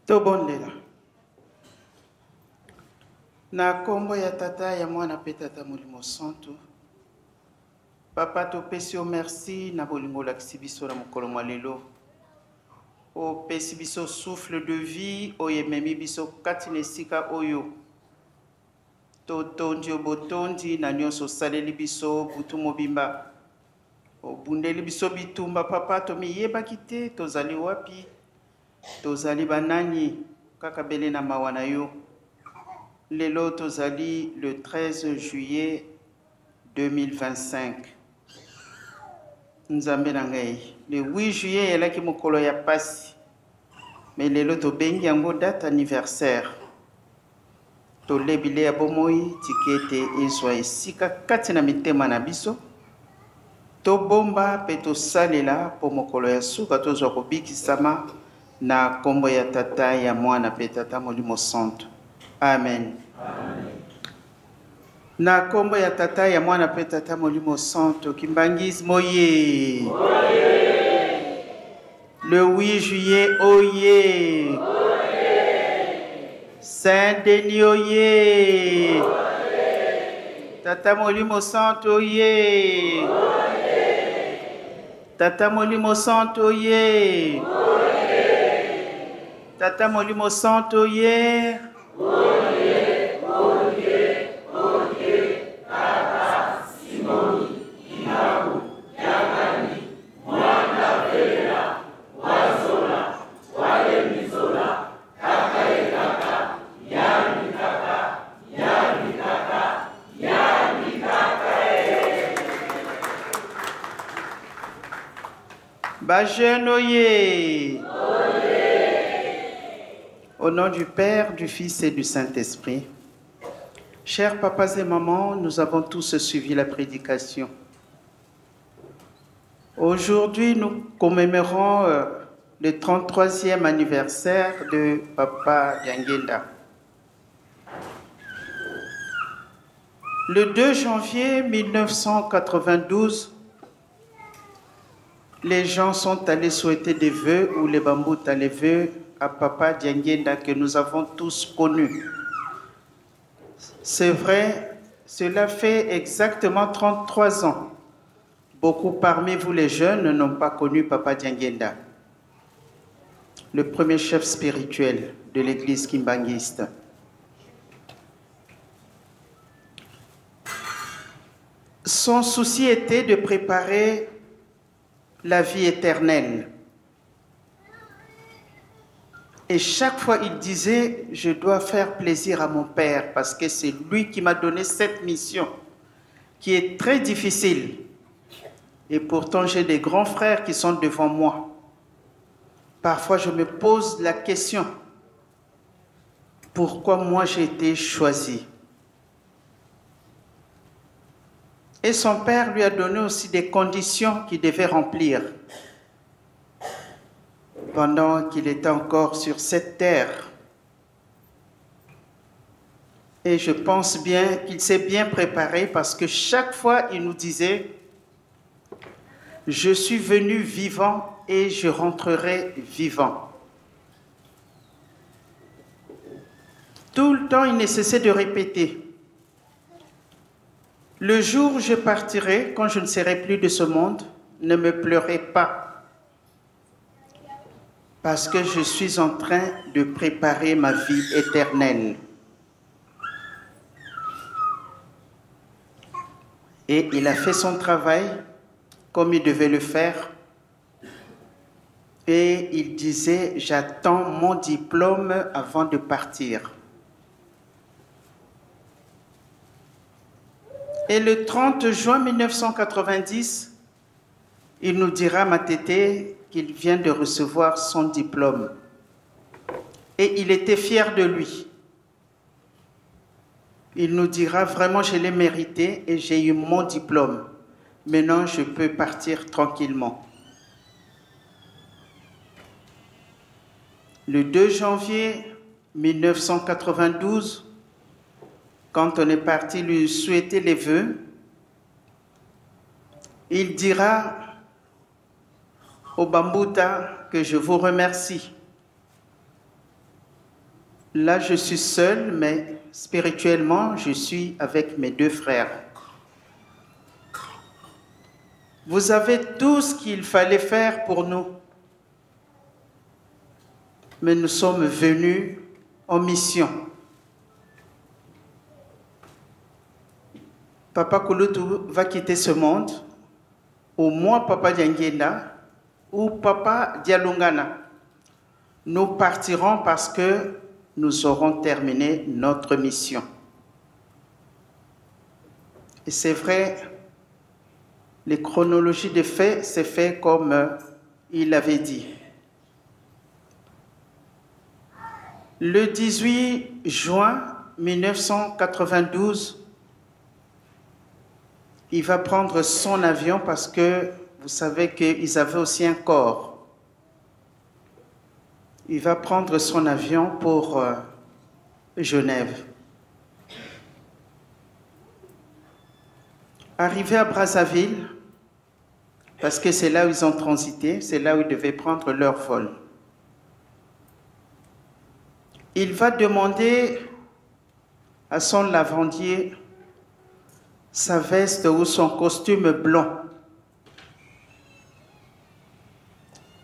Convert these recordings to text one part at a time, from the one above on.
Tobondela. Na kombo ya tata ya mwana pe tata molimo santo. Papa topesi o merci na bolingo lakisi biso na mokolo mwa lelo. Opesi biso souffle de vie oyememi biso kati na esika oyo. Totondi obotondi na nyonso osaleli biso butu mobimba. Obundeli biso bitumba papa tomiyebaki te tozali wapi. Tozali banani kaka bele na mawa na yo. Lelo tozali le 13 juillet 2025. Nzambe na ngai. Le 8 juillet elaki mokolo ya pasi. Mais lelo tobengi yango date anniversaire. Tolebile ya bomoi tikete ezwa esika kati na mitema na biso. Tobomba pe tosalela po mokolo ya suka tozwa kobikisama na kombo ya tata ya mwana pe tata molimo santo. Amen. Amen. Na kombo ya tata ya mwana pe tata molimo santo kimbangis moye. Oye. Le 8 juillet oye. Oye. Saint-Denis oye. Oye. Tata molimo santo oye. Oye. Tata molimo santo oye. Tata molimo santo ye. Oye, oye, oye. Tata Simoni, Inabu, Yagani, Mwanda Vera, Wazola, Walemizola, Kaka Ekaka, Yani Kaka, Yani Kaka, Yani Kaka. Bajeno ye. Au nom du Père, du Fils et du Saint-Esprit, chers papas et mamans, nous avons tous suivi la prédication. Aujourd'hui, nous commémorons le 33e anniversaire de Papa Diangenda. Le 2 janvier 1992, les gens sont allés souhaiter des vœux ou les bambous à les vœux à Papa Diangenda que nous avons tous connu. C'est vrai, cela fait exactement 33 ans. Beaucoup parmi vous les jeunes n'ont pas connu Papa Diangenda, le premier chef spirituel de l'église kimbangiste. Son souci était de préparer la vie éternelle. Et chaque fois, il disait, je dois faire plaisir à mon Père parce que c'est lui qui m'a donné cette mission qui est très difficile. Et pourtant, j'ai des grands frères qui sont devant moi. Parfois, je me pose la question, pourquoi moi j'ai été choisi? Et son Père lui a donné aussi des conditions qu'il devait remplir pendant qu'il était encore sur cette terre. Et je pense bien qu'il s'est bien préparé parce que chaque fois, il nous disait, je suis venu vivant et je rentrerai vivant. Tout le temps, il ne cessait de répéter, le jour où je partirai, quand je ne serai plus de ce monde, ne me pleurez pas. Parce que je suis en train de préparer ma vie éternelle. Et il a fait son travail comme il devait le faire. Et il disait, j'attends mon diplôme avant de partir. Et le 30 juin 1990, il nous dira, Matété, qu'il vient de recevoir son diplôme. Et il était fier de lui. Il nous dira, vraiment, je l'ai mérité et j'ai eu mon diplôme. Maintenant, je peux partir tranquillement. Le 2 janvier 1992, quand on est parti lui souhaiter les vœux, il dira au Bambuta que je vous remercie. Là, je suis seul, mais spirituellement, je suis avec mes 2 frères. Vous avez tout ce qu'il fallait faire pour nous. Mais nous sommes venus en mission. Papa Kulutu va quitter ce monde, ou moi, Papa Diangenda, ou Papa Dialungana. Nous partirons parce que nous aurons terminé notre mission. Et c'est vrai, les chronologies des faits, c'est fait comme il avait dit. Le 18 juin 1992, il va prendre son avion parce que vous savez qu'ils avaient aussi un corps. Il va prendre son avion pour Genève. Arrivé à Brazzaville, parce que c'est là où ils ont transité, c'est là où ils devaient prendre leur vol. Il va demander à son lavandier sa veste ou son costume blanc.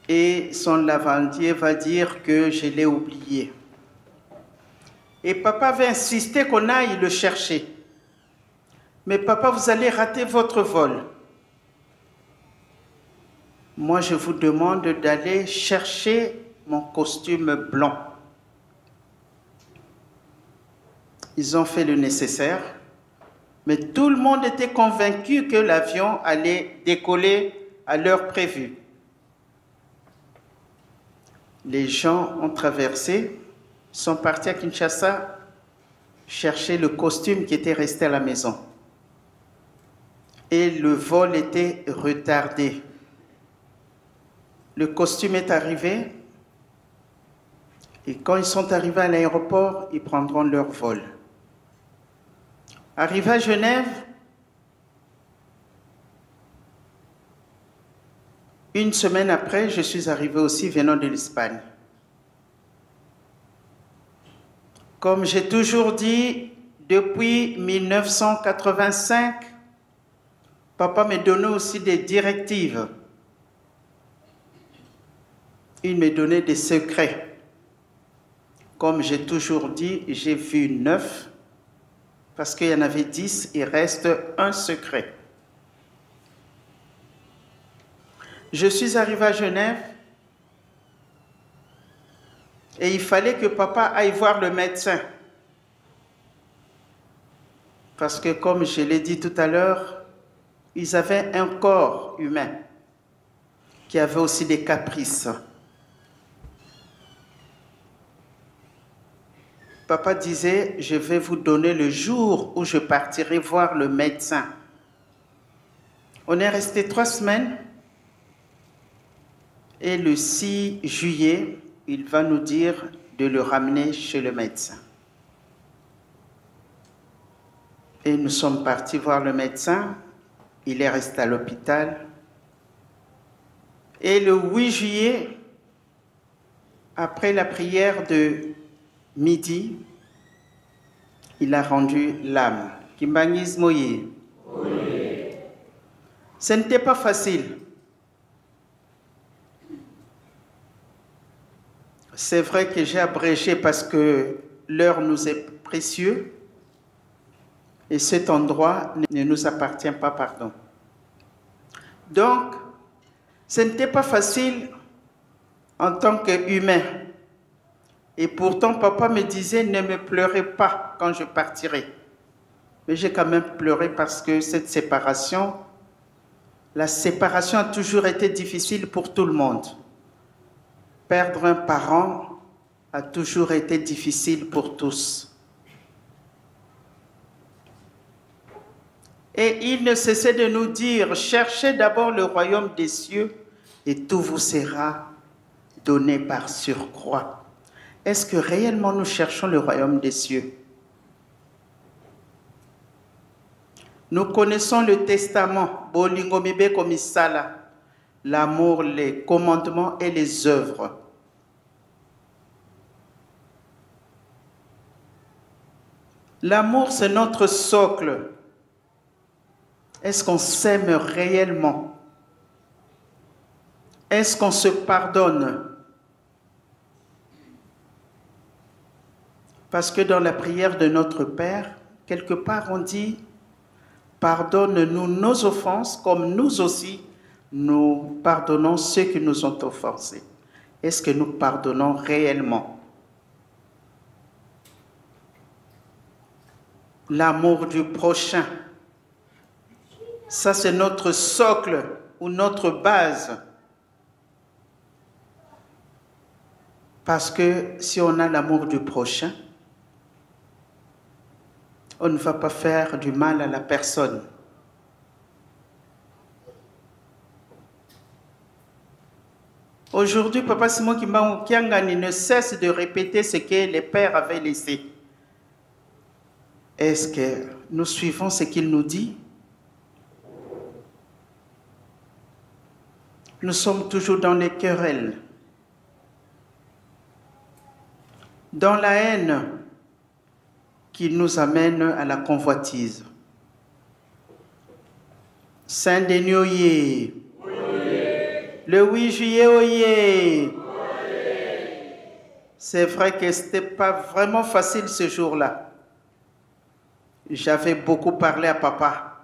Et son lavandier va dire que je l'ai oublié. Et papa va insister qu'on aille le chercher. Mais papa, vous allez rater votre vol. Moi, je vous demande d'aller chercher mon costume blanc. Ils ont fait le nécessaire, mais tout le monde était convaincu que l'avion allait décoller à l'heure prévue. Les gens ont traversé, sont partis à Kinshasa chercher le costume qui était resté à la maison. Et le vol était retardé. Le costume est arrivé, et quand ils sont arrivés à l'aéroport, ils prendront leur vol. Arrivé à Genève, une semaine après, je suis arrivé aussi venant de l'Espagne. Comme j'ai toujours dit, depuis 1985, papa me donnait aussi des directives. Il me donnait des secrets. Comme j'ai toujours dit, j'ai vu 9, parce qu'il y en avait 10, il reste un secret. Je suis arrivé à Genève et il fallait que papa aille voir le médecin. Parce que comme je l'ai dit tout à l'heure, ils avaient un corps humain qui avait aussi des caprices. Papa disait, je vais vous donner le jour où je partirai voir le médecin. On est resté 3 semaines et le 6 juillet, il va nous dire de le ramener chez le médecin. Et nous sommes partis voir le médecin, il est resté à l'hôpital. Et le 8 juillet, après la prière de midi, il a rendu l'âme. Kimbangis Moye. Oui. Ce n'était pas facile. C'est vrai que j'ai abrégé parce que l'heure nous est précieuse et cet endroit ne nous appartient pas, pardon. Donc, ce n'était pas facile en tant qu'humain. Et pourtant, papa me disait, ne me pleurez pas quand je partirai. Mais j'ai quand même pleuré parce que cette séparation, la séparation a toujours été difficile pour tout le monde. Perdre un parent a toujours été difficile pour tous. Et il ne cessait de nous dire, cherchez d'abord le royaume des cieux et tout vous sera donné par surcroît. Est-ce que réellement nous cherchons le royaume des cieux? Nous connaissons le testament, bolingo mibeko misala, l'amour, les commandements et les œuvres. L'amour, c'est notre socle. Est-ce qu'on s'aime réellement? Est-ce qu'on se pardonne? Parce que dans la prière de notre Père, quelque part on dit « Pardonne-nous nos offenses comme nous aussi, nous pardonnons ceux qui nous ont offensés. » Est-ce que nous pardonnons réellement? L'amour du prochain, ça c'est notre socle ou notre base. Parce que si on a l'amour du prochain, on ne va pas faire du mal à la personne. Aujourd'hui, Papa Simon Kiangani ne cesse de répéter ce que les pères avaient laissé. Est-ce que nous suivons ce qu'il nous dit? Nous sommes toujours dans les querelles, dans la haine qui nous amène à la convoitise. Saint-Denis, oyez. Le 8 juillet, oyez. C'est vrai que ce n'était pas vraiment facile ce jour-là. J'avais beaucoup parlé à papa.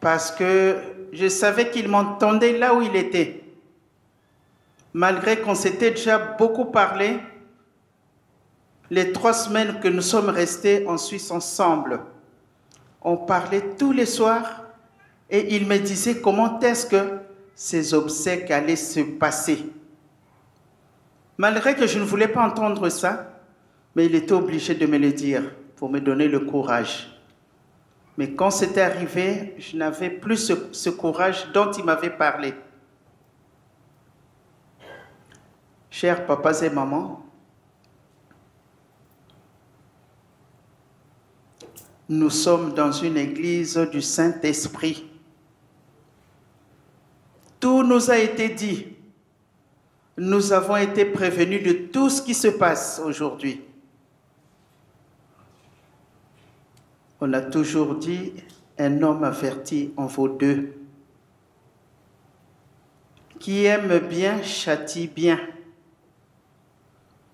Parce que je savais qu'il m'entendait là où il était. Malgré qu'on s'était déjà beaucoup parlé, les 3 semaines que nous sommes restés en Suisse ensemble, on parlait tous les soirs et il me disait comment est-ce que ces obsèques allaient se passer. Malgré que je ne voulais pas entendre ça, mais il était obligé de me le dire pour me donner le courage. Mais quand c'était arrivé, je n'avais plus ce courage dont il m'avait parlé. Chers papas et mamans, nous sommes dans une église du Saint-Esprit. Tout nous a été dit. Nous avons été prévenus de tout ce qui se passe aujourd'hui. On a toujours dit, un homme averti en vaut 2. Qui aime bien, châtie bien.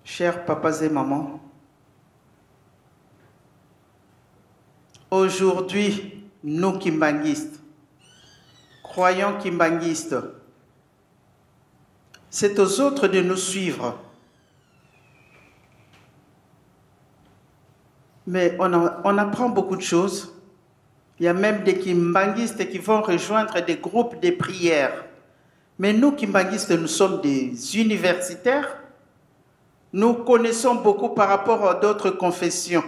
Chers papas et mamans, aujourd'hui, nous kimbanguistes, croyants kimbanguistes, c'est aux autres de nous suivre. Mais on apprend beaucoup de choses. Il y a même des kimbanguistes qui vont rejoindre des groupes de prière. Mais nous, kimbanguistes, nous sommes des universitaires. Nous connaissons beaucoup par rapport à d'autres confessions.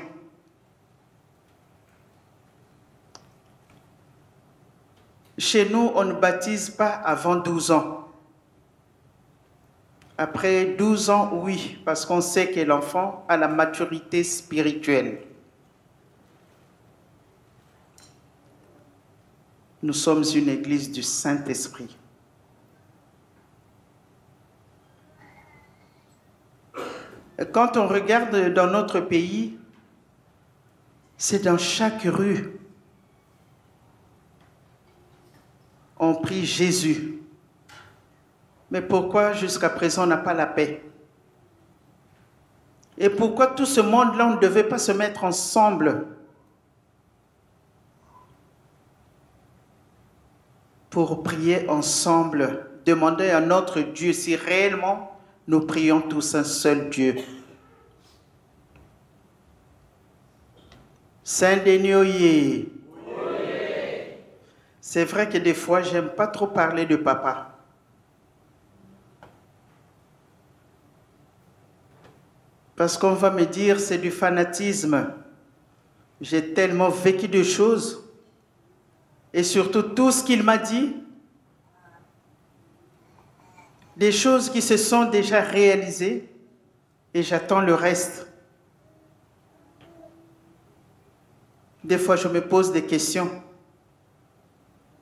Chez nous, on ne baptise pas avant 12 ans. Après 12 ans, oui, parce qu'on sait que l'enfant a la maturité spirituelle. Nous sommes une église du Saint-Esprit. Quand on regarde dans notre pays, c'est dans chaque rue. On prie Jésus. Mais pourquoi jusqu'à présent on n'a pas la paix? Et pourquoi tout ce monde-là, on ne devait pas se mettre ensemble pour prier ensemble, demander à notre Dieu si réellement nous prions tous un seul Dieu. Saint-Denis, oyez. C'est vrai que des fois, j'aime pas trop parler de papa. Parce qu'on va me dire, c'est du fanatisme. J'ai tellement vécu de choses. Et surtout, tout ce qu'il m'a dit, des choses qui se sont déjà réalisées, et j'attends le reste. Des fois, je me pose des questions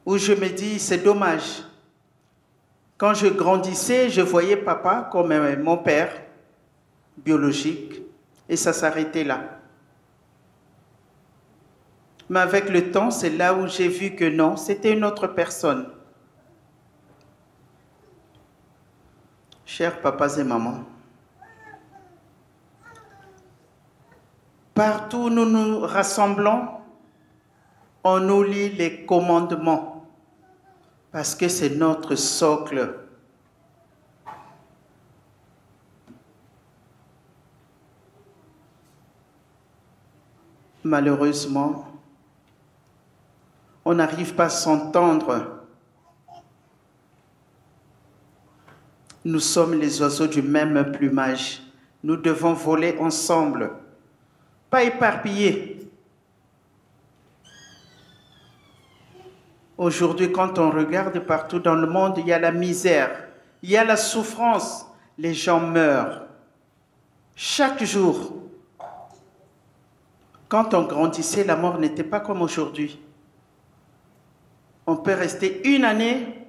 où je me dis, c'est dommage. Quand je grandissais, je voyais papa comme mon père biologique et ça s'arrêtait là. Mais avec le temps, c'est là où j'ai vu que non, c'était une autre personne. Chers papas et mamans, partout où nous nous rassemblons, on nous lit les commandements parce que c'est notre socle. Malheureusement, on n'arrive pas à s'entendre. Nous sommes les oiseaux du même plumage. Nous devons voler ensemble, pas éparpillés. Aujourd'hui, quand on regarde partout dans le monde, il y a la misère, il y a la souffrance, les gens meurent. Chaque jour, quand on grandissait, la mort n'était pas comme aujourd'hui. On peut rester une année.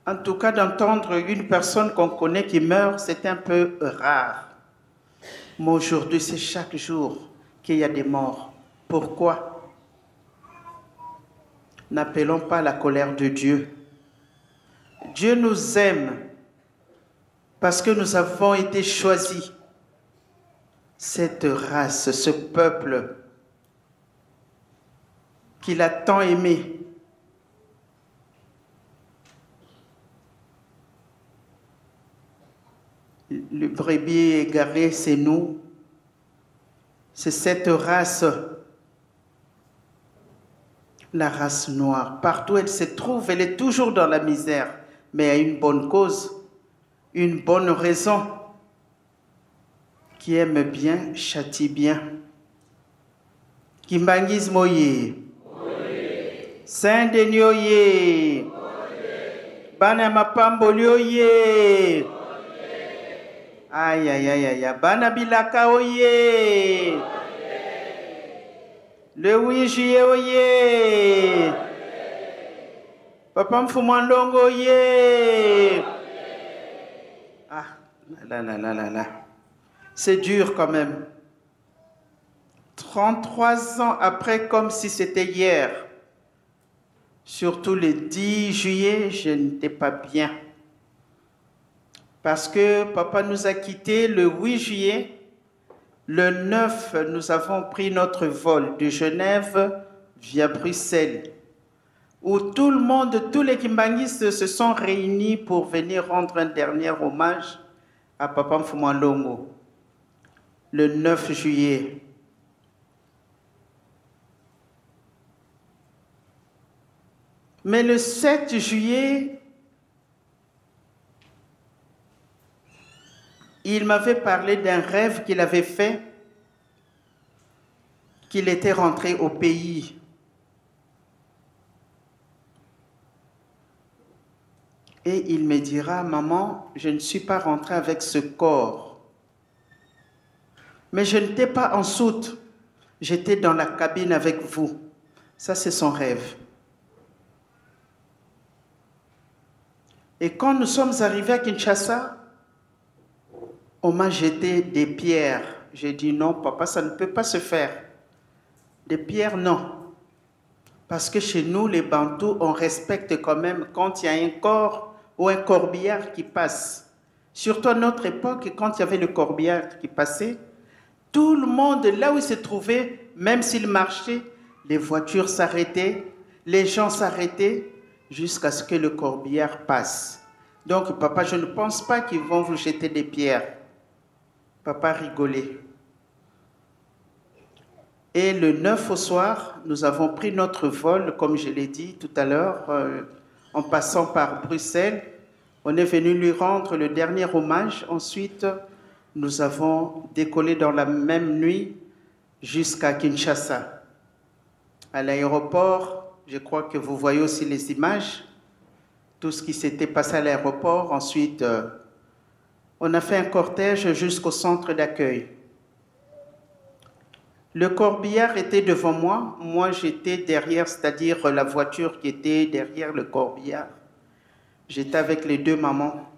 En tout cas, d'entendre une personne qu'on connaît qui meurt, c'est un peu rare. Mais aujourd'hui, c'est chaque jour qu'il y a des morts. Pourquoi? N'appelons pas la colère de Dieu. Dieu nous aime parce que nous avons été choisis. Cette race, ce peuple qu'il a tant aimé. Le brebis égaré, c'est nous. C'est cette race, la race noire. Partout où elle se trouve, elle est toujours dans la misère. Mais à une bonne cause, une bonne raison. Qui aime bien, châtie bien. Kimbangis moye. Saint-Denis oye. Bana mapamboli oye. Aïe, aïe, aïe, aïe, Bana Bilaka oye. Le 8 juillet oye. Papa Mfumandongo oye. Ah, là, là, là, là, là. C'est dur quand même. 33 ans après, comme si c'était hier. Surtout le 10 juillet, je n'étais pas bien. Parce que papa nous a quittés le 8 juillet. Le 9, nous avons pris notre vol de Genève via Bruxelles, où tout le monde, tous les kimbangistes se sont réunis pour venir rendre un dernier hommage à Papa Mfumandongo. Le 9 juillet. Mais le 7 juillet, il m'avait parlé d'un rêve qu'il avait fait, qu'il était rentré au pays. Et il me dira, maman, je ne suis pas rentré avec ce corps. Mais je n'étais pas en soute, j'étais dans la cabine avec vous. Ça, c'est son rêve. Et quand nous sommes arrivés à Kinshasa, on m'a jeté des pierres. J'ai dit non, papa, ça ne peut pas se faire. Des pierres, non. Parce que chez nous, les Bantous, on respecte quand même quand il y a un corps ou un corbillard qui passe. Surtout à notre époque, quand il y avait le corbillard qui passait, tout le monde, là où il se trouvait, même s'il marchait, les voitures s'arrêtaient, les gens s'arrêtaient, jusqu'à ce que le corbillard passe. Donc, papa, je ne pense pas qu'ils vont vous jeter des pierres. Papa rigolait. Et le 9 au soir, nous avons pris notre vol, comme je l'ai dit tout à l'heure, en passant par Bruxelles. On est venu lui rendre le dernier hommage. Ensuite, nous avons décollé dans la même nuit jusqu'à Kinshasa. À l'aéroport, je crois que vous voyez aussi les images, tout ce qui s'était passé à l'aéroport. Ensuite, on a fait un cortège jusqu'au centre d'accueil. Le corbillard était devant moi, moi j'étais derrière, c'est-à-dire la voiture qui était derrière le corbillard. J'étais avec les deux mamans.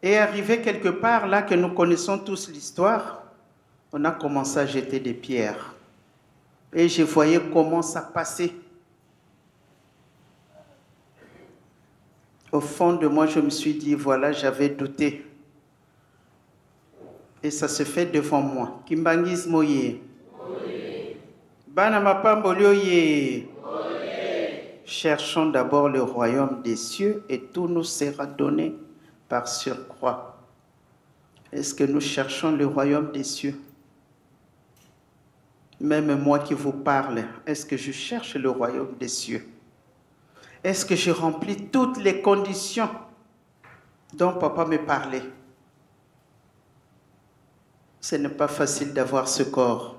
Et arrivé quelque part, là que nous connaissons tous l'histoire, on a commencé à jeter des pierres. Et je voyais comment ça passait. Au fond de moi, je me suis dit, voilà, j'avais douté. Et ça se fait devant moi. Kimbangis moye. Bana mapambolio ye. Cherchons d'abord le royaume des cieux et tout nous sera donné par surcroît. Est-ce que nous cherchons le royaume des cieux? Même moi qui vous parle, est-ce que je cherche le royaume des cieux? Est-ce que je remplis toutes les conditions dont papa me parlait? Ce n'est pas facile d'avoir ce corps.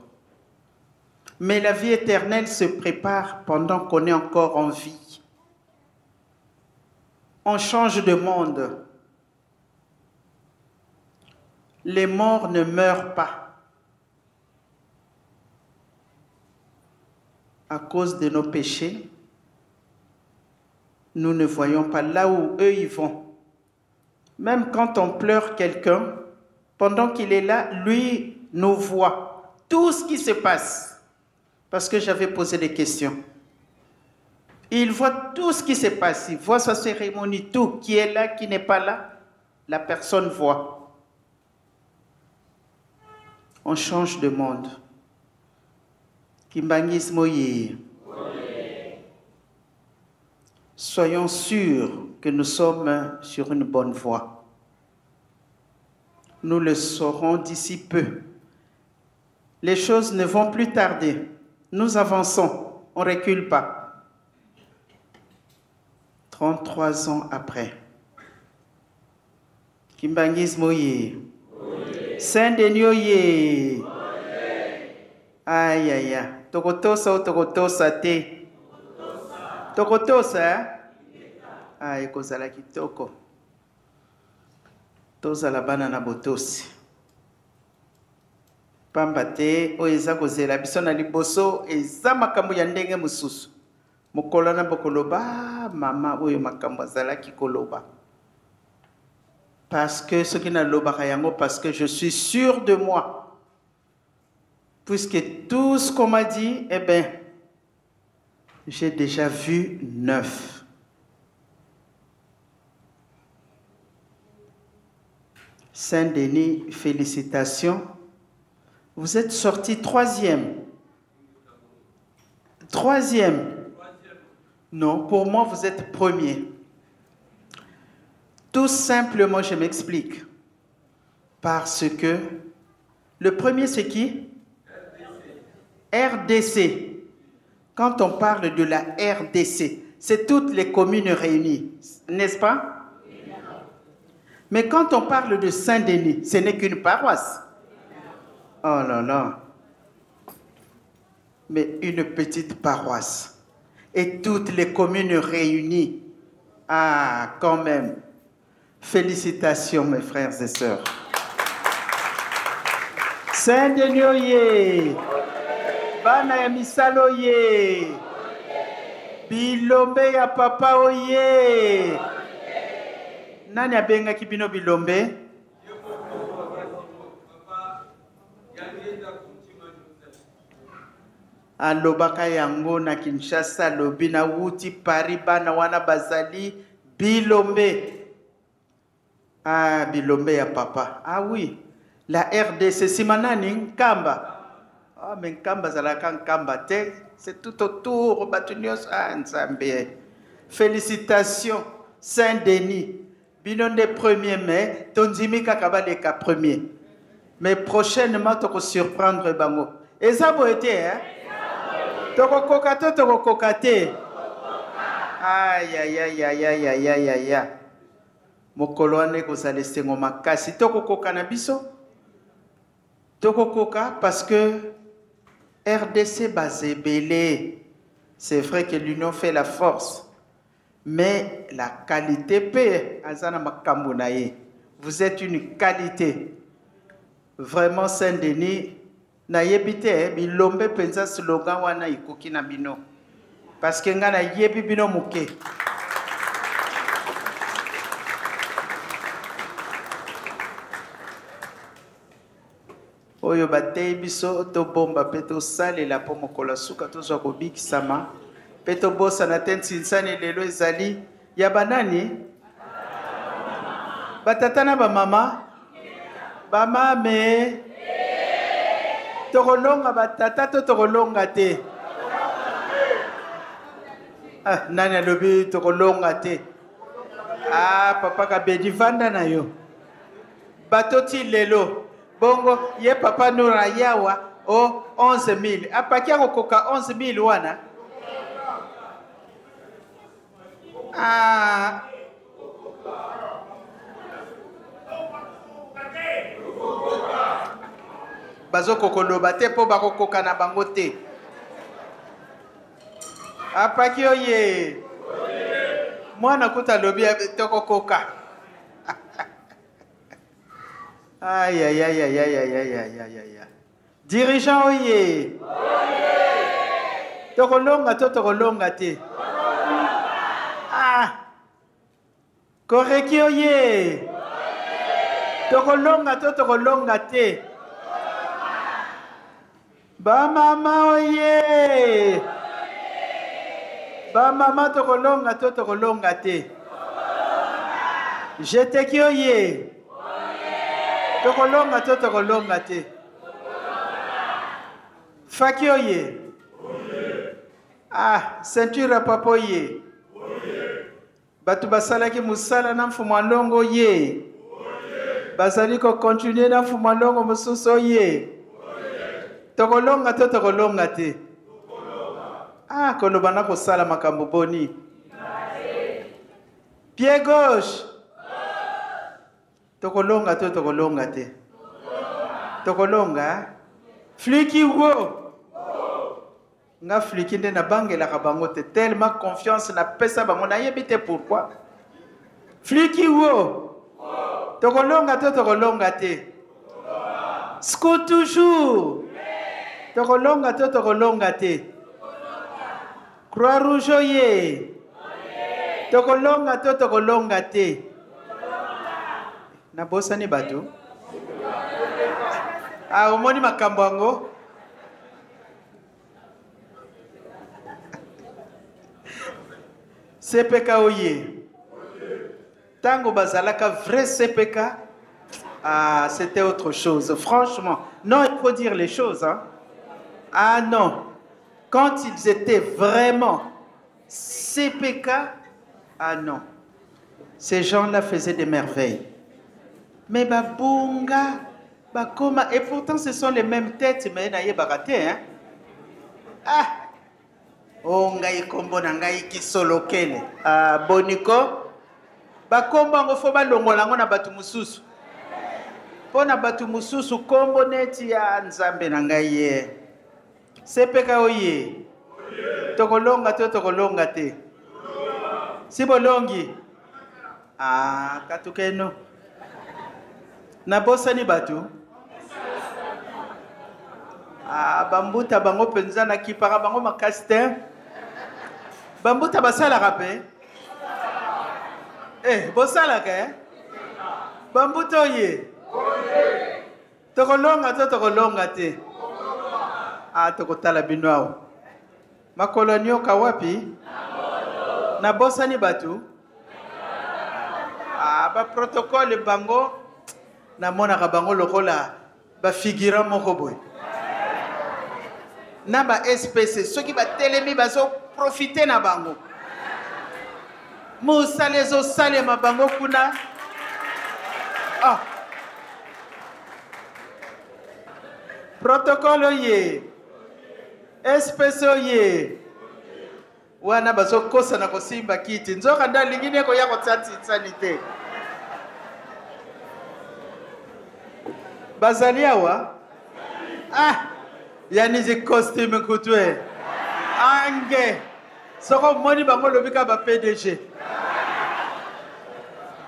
Mais la vie éternelle se prépare pendant qu'on est encore en vie. On change de monde. Les morts ne meurent pas à cause de nos péchés. Nous ne voyons pas là où eux y vont. Même quand on pleure quelqu'un, pendant qu'il est là, lui nous voit tout ce qui se passe. Parce que j'avais posé des questions. Il voit tout ce qui se passe. Il voit sa cérémonie, tout. Qui est là, qui n'est pas là, la personne voit. On change de monde. Kimbangis moye. Soyons sûrs que nous sommes sur une bonne voie. Nous le saurons d'ici peu. Les choses ne vont plus tarder. Nous avançons, on ne recule pas. 33 ans après. Kimbangis moye. Saint-Denis oye. Aïe aïe aïe. Tokotosa ou tokotosa te. Tokotosa. Aïe kozala kitoko. Tozala bana na botosi. Pamba te o eza kozela biso na liboso eza makambo ya ndenge mosusu. Mokolo na bokoloba mama oyo makambo azalaki koloba. Parce que ce qui n'a lobaka yango, parce que je suis sûr de moi. Puisque tout ce qu'on m'a dit, eh bien, j'ai déjà vu 9. Saint-Denis, félicitations. Vous êtes sorti 3e. 3e. Non, pour moi, vous êtes 1er. Tout simplement, je m'explique. Parce que le 1er, c'est qui? RDC. Quand on parle de la RDC, c'est toutes les communes réunies, n'est-ce pas? Mais quand on parle de Saint-Denis, ce n'est qu'une paroisse. Oh là là. Mais une petite paroisse. Et toutes les communes réunies. Ah, quand même. Félicitations, mes frères et sœurs. Saint-Denis oye. Bana ya misalo oye. Bilombe ya papa oye. Nani abengaki bino bilombe? Alobaka yango na Kinshasa lobi na wuti Paris bana wana bazali bilombe. Ah, bilombe ya papa. Ah oui, la RDC simanani Nkamba. Ah, mais Nkamba zalaka Nkamba te, c'est tout autour batunios Nzambe. Félicitations Saint-Denis. Binonde 1er mai, tonzimi kakabaleka 1er. Mais prochainement toko surprendre bango. Et ça bo été hein? Toko kokate. Aïe aïe aïe aïe aïe aïe aïe aïe. Mokolo ane kozala sengo makasi. Toko koka na biso. Toko koka parce que RDC basé belé. C'est vrai que l'union fait la force. Mais la qualité paie. Azana makambo na ye. Vous êtes une qualité. Vraiment Saint-Denis na yebite bilombe penza slogan wana ikoki na bino. Parce que nga na yebi bino muke. Oyo batei biso to bomba peto sale la po mokolo suka to zo kobikisama. Peto bosa na tentsinsani lelo ezali ya banani? Batatana ba mama? Ba mame? Tokolonga batata to tokolonga te. Ah, nani alobi tokolonga te. Ah, papa ka bedi vanda na yo. Batoti lelo. Bongo ye papa nura yawa o 11,000. Apakia kokoka 11,000 wana. Ah. Bazo kokoloba te po bakokoka na bango te. Apaki oye. Mwana kuta lobi tokokoka. Aïe aïe aïe aïe aïe aïe aïe aïe aïe aïe. Dirigeant oye. Tokolonga to tokolonga te. Ah. Koreki oye. Tokolonga to tokolonga te. Ba mama oye. Ba mama tokolonga to tokolonga te. Jete ki oye. Tokolonga to tokolonga te. Faki oye. Ah, ceinture papa oye. Batu basalaki musala na mfumo ndongo ye. Bazali ko continuer na mfumo ndongo mususu ye. Tokolonga to tokolonga te. Ah, koloba na kosala makambo boni. Pied gauche. Tokolonga to tokolonga te. Tokolonga. Fliki wo. Nga fliki nde na bangela ka bango te tellement confiance na pesa bango na yebite pourquoi. Fliki wo. Tokolonga to tokolonga te. Scout toujours. Tokolonga to tokolonga te. Croix rouge ye. Tokolonga to tokolonga te. Na bosa ni batu. Ah, umoni makambo yango. CPK oye. Tango bazalaka vrai CPK. Ah, c'était autre chose. Franchement, non, il faut dire les choses. Hein. Ah non. Quand ils étaient vraiment CPK, ah non. Ces gens-là faisaient des merveilles. Mais babunga, bakoma, et pourtant ce sont les mêmes têtes, mais naye baraté, hein. Ah, oh ngai kombo na ngai ki solo kele. Ah, boniko, bakomba ngo fo balongola ngo na batu mususu. Po na batu mususu kombo neti ya nzambe na ngai ye. CPK oye. Tokolonga to tokolonga te. Sibolongi. Ah, katukeno. Na bosa ni batu. Ah, bambuta bango penza na kipara bango makastin. Bambuta basala rape. Eh, bosala ke? Bambuta oye. Tokolonga to tokolonga te. Ah, tokotala binwao. Makolonio kawapi? Na bosa ni batu. Ah, ba protocole bango. Na mona ka bango lokola ba figura moko boy. Na ba SPC soki ba telemi bazo profiter na bango. Musale zo sale ma bango kuna. Ah. Protocole ye. SPC ye. Wana bazo kosa na kosimba kiti. Nzoka nda lingine ko ya ko tsatsi sanite. Bazaliawa. Ah, yani zi costume kutwe. Ange. Soko moni bango lobika ba PDG.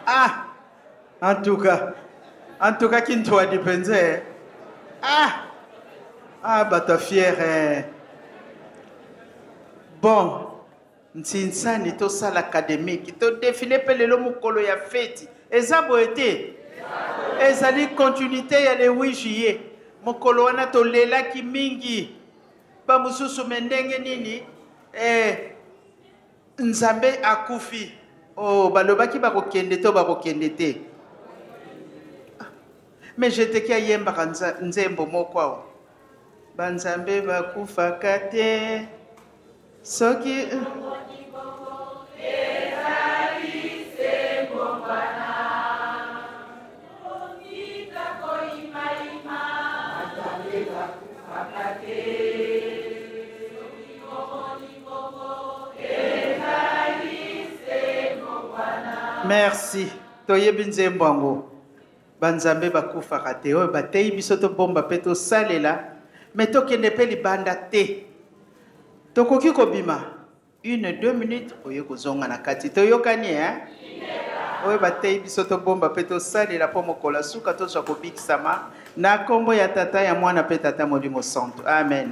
Ah, en tout cas kinto adipenze. Bato fier. Bon, ntinsani to salle académique, to défilé pelelo mukolo ya fête. Eza boete. Ezali continuité ya le 8 juillet. Mukolo wana to lela ki mingi. Ba mususu mendenge nini? Nzambe akufi. Oh, balobaki bakokende to bakokende te. Mais j'étais qui yemba nzembo moko. Banzambe bakufa kate. Soki merci. Toyebi nzembo ngo. Banzambe bakufa kate. Oyo batei biso to bomba peto salela. Mais tokende pe libanda te. Tokoki kobima 1-2 minutes oye kozonga na kati toyokani oye batei biso to bomba pe to salela po mokola suka to za kobikisama na kombo ya tata ya mwana pe tata molimo santo amen.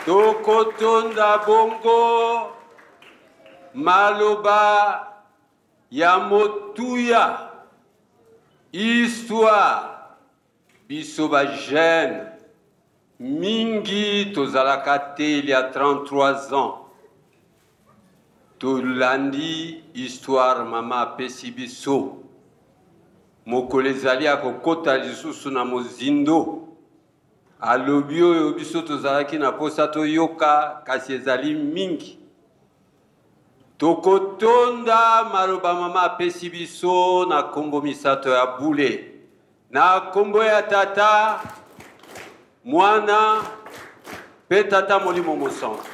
Tokotonda bongo maloba ya motuya histoire biso ba jeune mingi tozalaka te il y a 33 ans tolandi histoire mama apesi biso mokolo ezali akokota lisusu na mozindo alobi oyo biso tozalaki na posa toyoka kasi ezali mingi tokotonda maloba mama apesi biso na kombo misato ya bule na kombo ya tata Mwana pe tata molimo mosantu